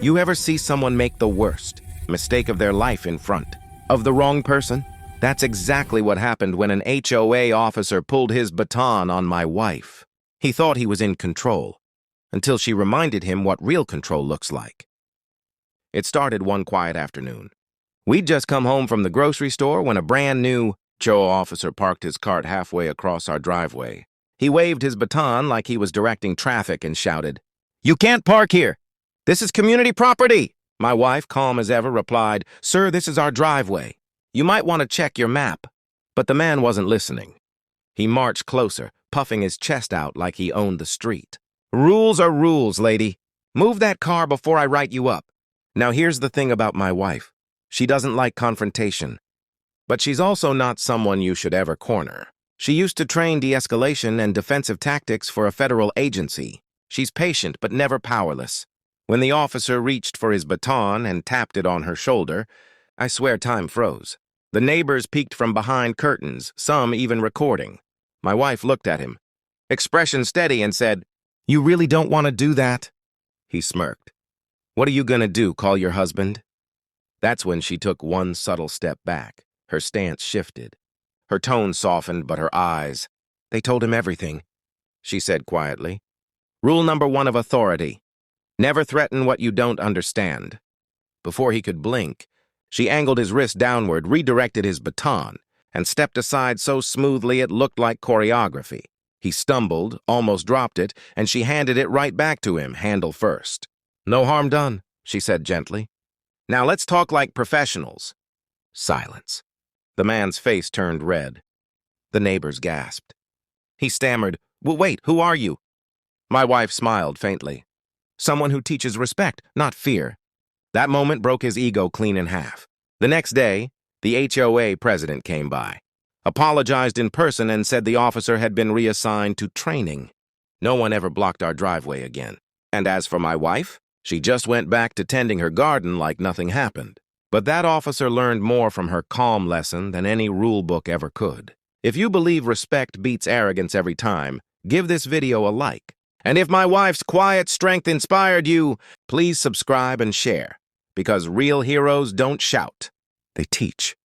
You ever see someone make the worst mistake of their life in front of the wrong person? That's exactly what happened when an HOA officer pulled his baton on my wife. He thought he was in control, until she reminded him what real control looks like. It started one quiet afternoon. We'd just come home from the grocery store when a brand new HOA officer parked his cart halfway across our driveway. He waved his baton like he was directing traffic and shouted, "You can't park here! This is community property!" My wife, calm as ever, replied, "Sir, this is our driveway. You might want to check your map." But the man wasn't listening. He marched closer, puffing his chest out like he owned the street. "Rules are rules, lady. Move that car before I write you up." Now here's the thing about my wife. She doesn't like confrontation. But she's also not someone you should ever corner. She used to train de-escalation and defensive tactics for a federal agency. She's patient but never powerless. When the officer reached for his baton and tapped it on her shoulder, I swear time froze. The neighbors peeked from behind curtains, some even recording. My wife looked at him, expression steady, and said, "You really don't want to do that?" He smirked. "What are you gonna do, call your husband?" That's when she took one subtle step back. Her stance shifted. Her tone softened, but her eyes, they told him everything. She said quietly, "Rule number 1 of authority. Never threaten what you don't understand." Before he could blink, she angled his wrist downward, redirected his baton, and stepped aside so smoothly it looked like choreography. He stumbled, almost dropped it, and she handed it right back to him, handle first. "No harm done," she said gently. "Now let's talk like professionals." Silence. The man's face turned red. The neighbors gasped. He stammered, "Well, wait, who are you?" My wife smiled faintly. "Someone who teaches respect, not fear." That moment broke his ego clean in half. The next day, the HOA president came by, apologized in person, and said the officer had been reassigned to training. No one ever blocked our driveway again. And as for my wife, she just went back to tending her garden like nothing happened. But that officer learned more from her calm lesson than any rule book ever could. If you believe respect beats arrogance every time, give this video a like. And if my wife's quiet strength inspired you, please subscribe and share. Because real heroes don't shout, they teach.